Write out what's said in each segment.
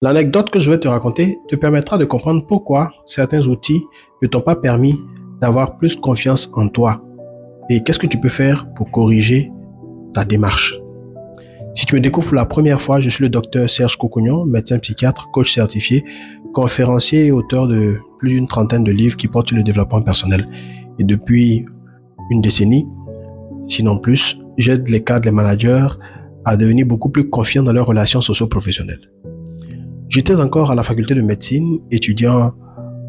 L'anecdote que je vais te raconter te permettra de comprendre pourquoi certains outils ne t'ont pas permis d'avoir plus confiance en toi et qu'est-ce que tu peux faire pour corriger ta démarche. Si tu me découvres pour la première fois, je suis le docteur Serge Koukouignon, médecin psychiatre, coach certifié, conférencier et auteur de plus d'une trentaine de livres qui portent sur le développement personnel. Et depuis une décennie, sinon plus, j'aide les cadres, les managers à devenir beaucoup plus confiants dans leurs relations socio-professionnelles. J'étais encore à la faculté de médecine, étudiant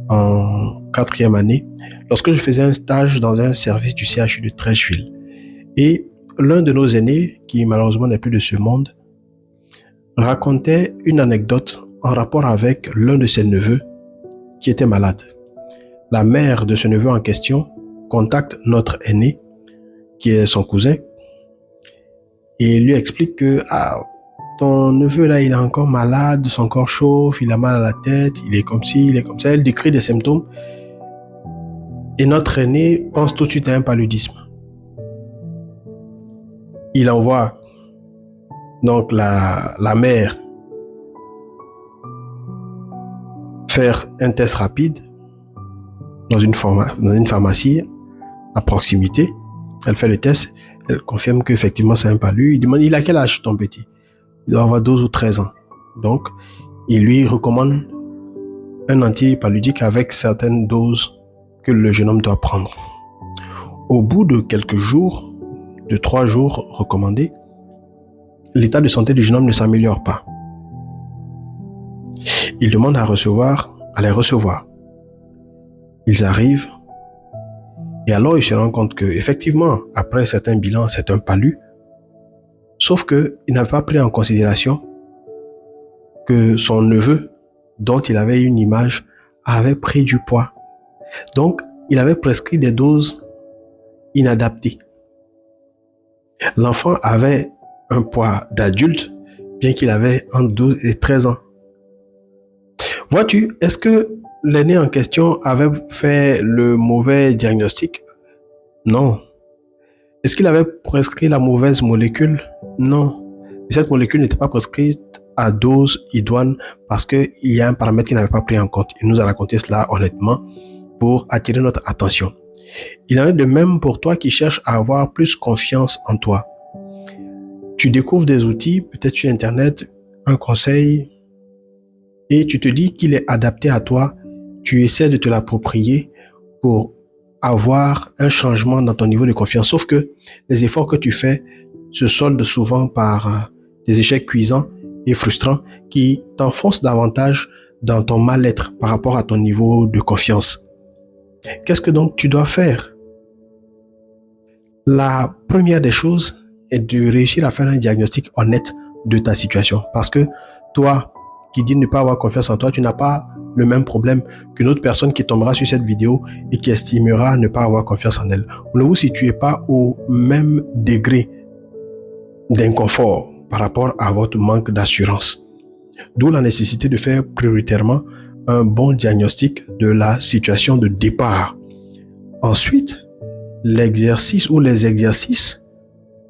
en 4e année, lorsque je faisais un stage dans un service du CHU de Treichville. Et l'un de nos aînés, qui malheureusement n'est plus de ce monde, racontait une anecdote en rapport avec l'un de ses neveux qui était malade. La mère de ce neveu en question contacte notre aîné, qui est son cousin, et lui explique que ton neveu là, il est encore malade, son corps chauffe, il a mal à la tête, il est comme ci, il est comme ça. Elle décrit des symptômes. Et notre aîné pense tout de suite à un paludisme. Il envoie donc la mère faire un test rapide dans une pharmacie à proximité. Elle fait le test, elle confirme qu'effectivement c'est un palu. Il demande, il a quel âge ton petit? Il doit avoir 12 ou 13 ans. Donc, il lui recommande un antipaludique avec certaines doses que le jeune homme doit prendre. Au bout de quelques jours, de 3 jours recommandés, l'état de santé du jeune homme ne s'améliore pas. Il demande à les recevoir. Ils arrivent et alors il se rend compte que effectivement, après certains bilans, c'est un palu. Sauf qu'il n'avait pas pris en considération que son neveu, dont il avait une image, avait pris du poids. Donc, il avait prescrit des doses inadaptées. L'enfant avait un poids d'adulte, bien qu'il avait entre 12 et 13 ans. Vois-tu, est-ce que l'aîné en question avait fait le mauvais diagnostic? Non. Est-ce qu'il avait prescrit la mauvaise molécule? Non. Cette molécule n'était pas prescrite à dose idoine parce qu'il y a un paramètre qu'il n'avait pas pris en compte. Il nous a raconté cela honnêtement pour attirer notre attention. Il en est de même pour toi qui cherches à avoir plus confiance en toi. Tu découvres des outils, peut-être sur Internet, un conseil, et tu te dis qu'il est adapté à toi. Tu essaies de te l'approprier pour avoir un changement dans ton niveau de confiance. Sauf que les efforts que tu fais se soldent souvent par des échecs cuisants et frustrants qui t'enfoncent davantage dans ton mal-être par rapport à ton niveau de confiance. Qu'est-ce que donc tu dois faire? La première des choses est de réussir à faire un diagnostic honnête de ta situation. Parce que toi, qui dit ne pas avoir confiance en toi, tu n'as pas le même problème qu'une autre personne qui tombera sur cette vidéo et qui estimera ne pas avoir confiance en elle. Ne vous situez pas au même degré d'inconfort par rapport à votre manque d'assurance. D'où la nécessité de faire prioritairement un bon diagnostic de la situation de départ. Ensuite, l'exercice ou les exercices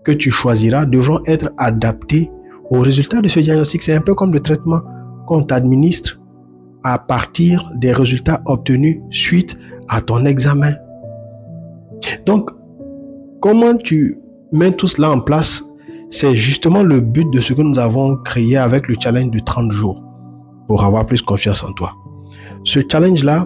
que tu choisiras devront être adaptés au résultat de ce diagnostic. C'est un peu comme le traitement qu'on t'administre à partir des résultats obtenus suite à ton examen. Donc, comment tu mets tout cela en place? C'est justement le but de ce que nous avons créé avec le challenge de 30 jours pour avoir plus confiance en toi. Ce challenge-là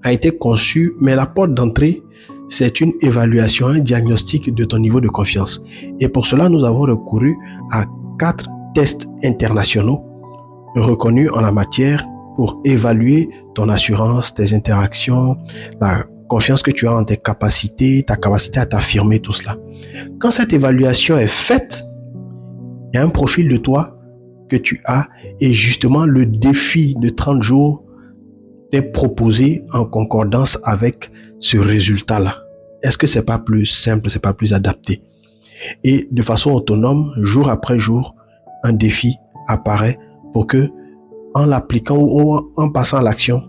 a été conçu, mais la porte d'entrée, c'est une évaluation, un diagnostic de ton niveau de confiance. Et pour cela, nous avons recouru à 4 tests internationaux reconnus en la matière pour évaluer ton assurance, tes interactions, la confiance que tu as en tes capacités, ta capacité à t'affirmer, tout cela. Quand cette évaluation est faite, il y a un profil de toi que tu as et justement le défi de 30 jours t'est proposé en concordance avec ce résultat-là. Est-ce que c'est pas plus simple, c'est pas plus adapté? Et de façon autonome, jour après jour, un défi apparaît pour que, en l'appliquant ou en passant à l'action,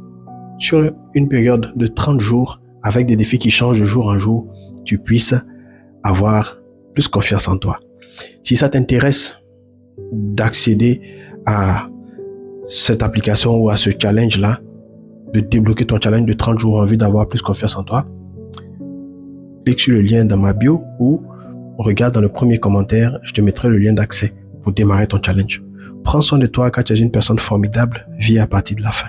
sur une période de 30 jours, avec des défis qui changent de jour en jour, tu puisses avoir plus confiance en toi. Si ça t'intéresse d'accéder à cette application ou à ce challenge-là, de débloquer ton challenge de 30 jours en vue d'avoir plus confiance en toi, clique sur le lien dans ma bio ou regarde dans le premier commentaire, je te mettrai le lien d'accès pour démarrer ton challenge. Prends soin de toi car tu es une personne formidable, vis à partir de la fin.